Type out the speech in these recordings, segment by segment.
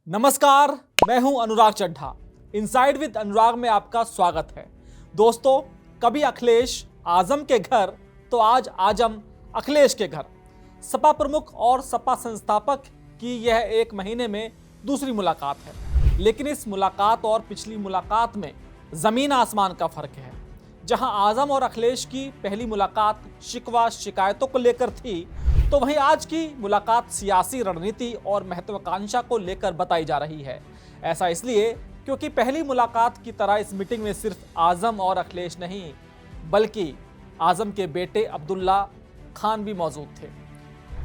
नमस्कार, मैं हूं अनुराग चड्ढा। इनसाइड विद अनुराग में आपका स्वागत है। दोस्तों, कभी अखिलेश आजम के घर तो आज आजम अखिलेश के घर। सपा प्रमुख और सपा संस्थापक की यह एक महीने में दूसरी मुलाकात है, लेकिन इस मुलाकात और पिछली मुलाकात में जमीन आसमान का फर्क है। जहां आजम और अखिलेश की पहली मुलाकात शिकवा शिकायतों को लेकर थी, तो वहीं आज की मुलाकात सियासी रणनीति और महत्वाकांक्षा को लेकर बताई जा रही है। ऐसा इसलिए क्योंकि पहली मुलाकात की तरह इस मीटिंग में सिर्फ आजम और अखिलेश नहीं, बल्कि आजम के बेटे अब्दुल्ला खान भी मौजूद थे।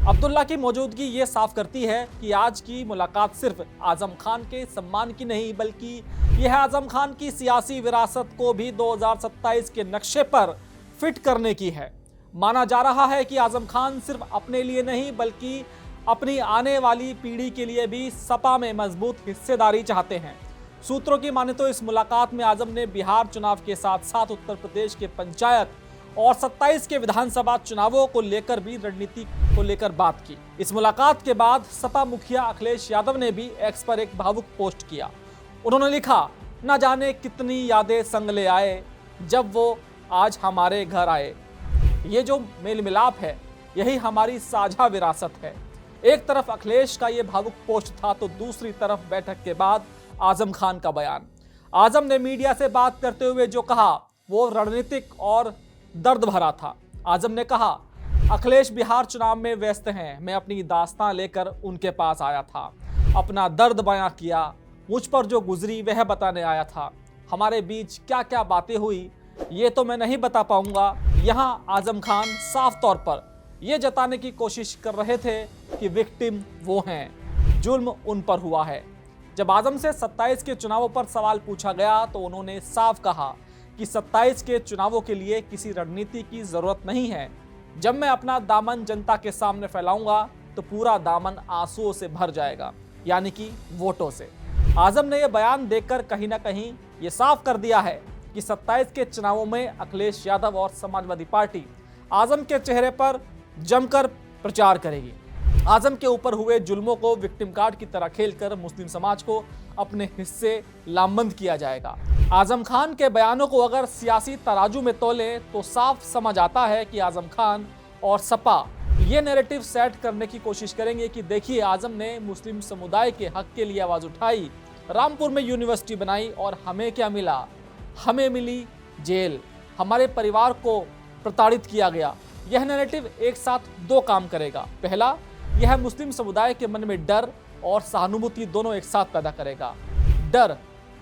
अब्दुल्ला की मौजूदगी ये साफ करती है कि आज की मुलाकात सिर्फ आजम खान के सम्मान की नहीं, बल्कि यह आजम खान की सियासी विरासत को भी 2027 के नक्शे पर फिट करने की है। माना जा रहा है कि आजम खान सिर्फ अपने लिए नहीं, बल्कि अपनी आने वाली पीढ़ी के लिए भी सपा में मजबूत हिस्सेदारी चाहते हैं। सूत्रों की माने तो इस मुलाकात में आजम ने बिहार चुनाव के साथ साथ उत्तर प्रदेश के पंचायत और 27 के विधानसभा चुनावों को लेकर भी रणनीति को लेकर बात की। इस मुलाकात के बाद सपा मुखिया अखिलेश यादव ने भी एक्स पर एक भावुक पोस्ट किया। उन्होंने लिखा, न जाने कितनी यादें संग ले आए जब वो आज हमारे घर आए। ये जो मेल मिलाप है, यही हमारी साझा विरासत है। एक तरफ अखिलेश का ये भावुक पोस्ट था, तो दूसरी तरफ बैठक के बाद आजम खान का बयान। आजम ने मीडिया से बात करते हुए जो कहा वो रणनीतिक और दर्द भरा था। आजम ने कहा, अखिलेश बिहार चुनाव में व्यस्त हैं, मैं अपनी दास्तां लेकर उनके पास आया था, अपना दर्द बयां किया, मुझ पर जो गुजरी वह बताने आया था। हमारे बीच क्या क्या बातें हुई ये तो मैं नहीं बता पाऊंगा। यहाँ आजम खान साफ तौर पर यह जताने की कोशिश कर रहे थे कि विक्टिम वो हैं, जुल्म उन पर हुआ है। जब आजम से 27 के चुनावों पर सवाल पूछा गया तो उन्होंने साफ कहा कि 27 के चुनावों के लिए किसी रणनीति की जरूरत नहीं है। जब मैं अपना दामन जनता के सामने फैलाऊंगा तो पूरा दामन आंसुओं से भर जाएगा, यानी कि वोटों से। आजम ने यह बयान देकर कहीं ना कहीं ये साफ कर दिया है कि 27 के चुनावों में अखिलेश यादव और समाजवादी पार्टी आजम के चेहरे पर जमकर प्रचार करेगी। आजम के ऊपर हुए जुल्मों को विक्टिम कार्ड की तरह खेलकर मुस्लिम समाज को अपने हिस्से लामबंद किया जाएगा। आजम खान के बयानों को अगर सियासी तराजू में तोले तो साफ समझ आता है कि आजम खान और सपा ये नैरेटिव सेट करने की कोशिश करेंगे कि देखिए, आजम ने मुस्लिम समुदाय के हक के लिए आवाज उठाई, रामपुर में यूनिवर्सिटी बनाई और हमें क्या मिला? हमें मिली जेल, हमारे परिवार को प्रताड़ित किया गया। यह नैरेटिव एक साथ दो काम करेगा। पहला, यह मुस्लिम समुदाय के मन में डर और सहानुभूति दोनों एक साथ पैदा करेगा। डर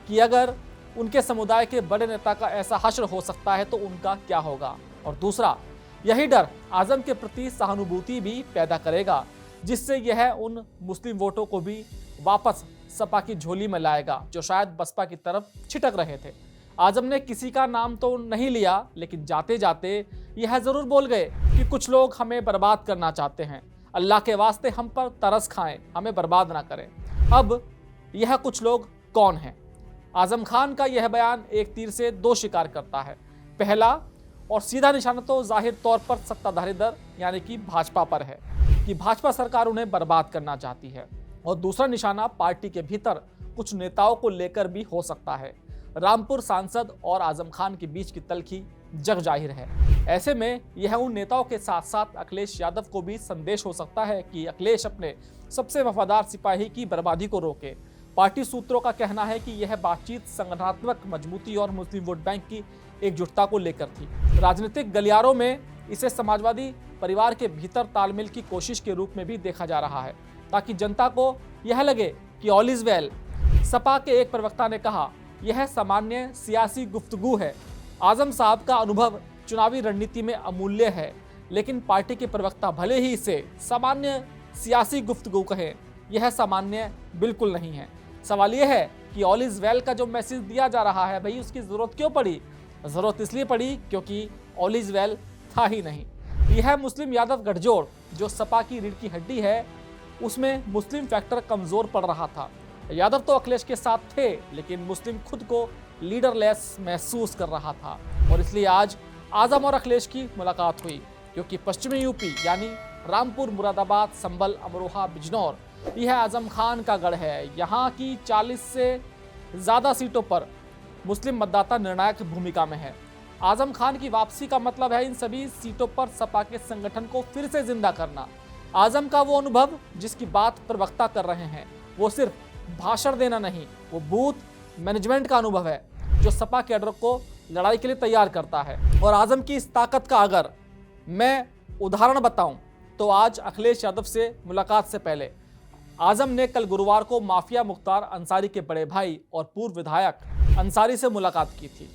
कि अगर उनके समुदाय के बड़े नेता का ऐसा हश्र हो सकता है तो उनका क्या होगा, और दूसरा, यही डर आजम के प्रति सहानुभूति भी पैदा करेगा, जिससे यह उन मुस्लिम वोटों को भी वापस सपा की झोली में लाएगा जो शायद बसपा की तरफ छिटक रहे थे। आजम ने किसी का नाम तो नहीं लिया, लेकिन जाते जाते यह जरूर बोल गए कि कुछ लोग हमें बर्बाद करना चाहते हैं, अल्लाह के वास्ते हम पर तरस खाएं, हमें बर्बाद ना करें। अब यह कुछ लोग कौन हैं? आजम खान का यह बयान एक तीर से दो शिकार करता है। पहला और सीधा निशाना तो जाहिर तौर पर सत्ताधारी दल यानी कि भाजपा पर है कि भाजपा सरकार उन्हें बर्बाद करना चाहती है, और दूसरा निशाना पार्टी के भीतर कुछ नेताओं को लेकर भी हो सकता है। रामपुर सांसद और आजम खान के बीच की तल्खी जग जाहिर है। ऐसे में यह उन नेताओं के साथ साथ अखिलेश यादव को भी संदेश हो सकता है कि अखिलेश अपने सबसे वफादार सिपाही की बर्बादी को रोके। पार्टी सूत्रों का कहना है कि यह बातचीत संगठनात्मक मजबूती और मुस्लिम वोट बैंक की एकजुटता को लेकर थी। राजनीतिक गलियारों में इसे समाजवादी परिवार के भीतर तालमेल की कोशिश के रूप में भी देखा जा रहा है, ताकि जनता को यह लगे कि ऑल इज वेल। सपा के एक प्रवक्ता ने कहा, यह सामान्य सियासी गुफ्तगू है। आजम साहब का अनुभव चुनावी रणनीति में अमूल्य है, लेकिन पार्टी के प्रवक्ता भले ही इसे सामान्य सियासी गुफ्तगू कहें, यह सामान्य बिल्कुल नहीं है। सवाल यह है कि ऑल इज वेल का जो मैसेज दिया जा रहा है, भाई उसकी जरूरत क्यों पड़ी? जरूरत इसलिए पड़ी क्योंकि ऑल इज वेल था ही नहीं। यह मुस्लिम यादव गठजोड़ जो सपा की रीढ़ की हड्डी है, उसमें मुस्लिम फैक्टर कमजोर पड़ रहा था। यादव तो अखिलेश के साथ थे, लेकिन मुस्लिम खुद को लीडरलेस महसूस कर रहा था, और इसलिए आज आजम और अखिलेश की मुलाकात हुई, क्योंकि पश्चिमी यूपी यानी रामपुर, मुरादाबाद, संभल, अमरोहा, बिजनौर यह आजम खान का गढ़ है। यहाँ की 40 से ज़्यादा सीटों पर मुस्लिम मतदाता निर्णायक भूमिका में है। आजम खान की वापसी का मतलब है इन सभी सीटों पर सपा के संगठन को फिर से जिंदा करना। आजम का वो अनुभव जिसकी बात प्रवक्ता कर रहे हैं, वो सिर्फ भाषण देना नहीं, वो बूथ मैनेजमेंट का अनुभव है जो सपा कैडर को लड़ाई के लिए तैयार करता है। और आजम की इस ताकत का अगर मैं उदाहरण बताऊं तो आज अखिलेश यादव से मुलाकात से पहले आजम ने कल गुरुवार को माफिया मुख्तार अंसारी के बड़े भाई और पूर्व विधायक अंसारी से मुलाकात की थी।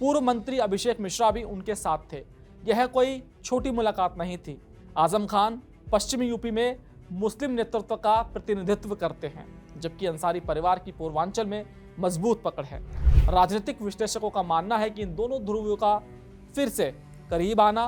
पूर्व मंत्री अभिषेक मिश्रा भी उनके साथ थे। यह कोई छोटी मुलाकात नहीं थी। आजम खान पश्चिमी यूपी में मुस्लिम नेतृत्व का प्रतिनिधित्व करते हैं, जबकि अंसारी परिवार की पूर्वांचल में मजबूत पकड़ है। राजनीतिक विश्लेषकों का मानना है कि इन दोनों ध्रुवों का फिर से करीब आना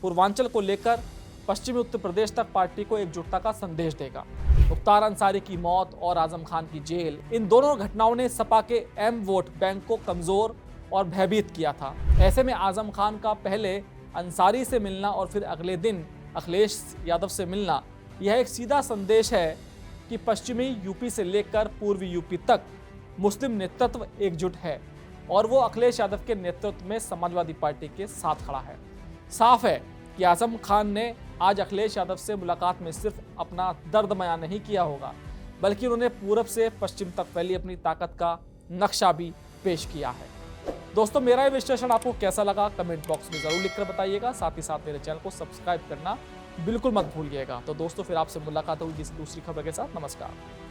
पूर्वांचल को लेकर पश्चिमी उत्तर प्रदेश तक पार्टी को एकजुटता का संदेश देगा। मुख्तार अंसारी की मौत और आजम खान की जेल, इन दोनों घटनाओं ने सपा के एम वोट बैंक को कमजोर और भयभीत किया था। ऐसे में आजम खान का पहले अंसारी से मिलना और फिर अगले दिन अखिलेश यादव से मिलना, यह एक सीधा संदेश है कि पश्चिमी यूपी से लेकर पूर्वी यूपी तक मुस्लिम नेतृत्व एकजुट है और वो अखिलेश यादव के नेतृत्व में समाजवादी पार्टी के साथ खड़ा है। साफ है कि आजम खान ने आज अखिलेश यादव से मुलाकात में सिर्फ अपना दर्द बयां नहीं किया होगा, बल्कि उन्होंने पूरब से पश्चिम तक फैली अपनी ताकत का नक्शा भी पेश किया है। दोस्तों, मेरा ये विश्लेषण आपको कैसा लगा कमेंट बॉक्स में जरूर लिखकर बताइएगा। साथ ही साथ मेरे चैनल को सब्सक्राइब करना बिल्कुल मत भूलिएगा। तो दोस्तों, फिर आपसे मुलाकात होगी किसी दूसरी खबर के साथ। नमस्कार।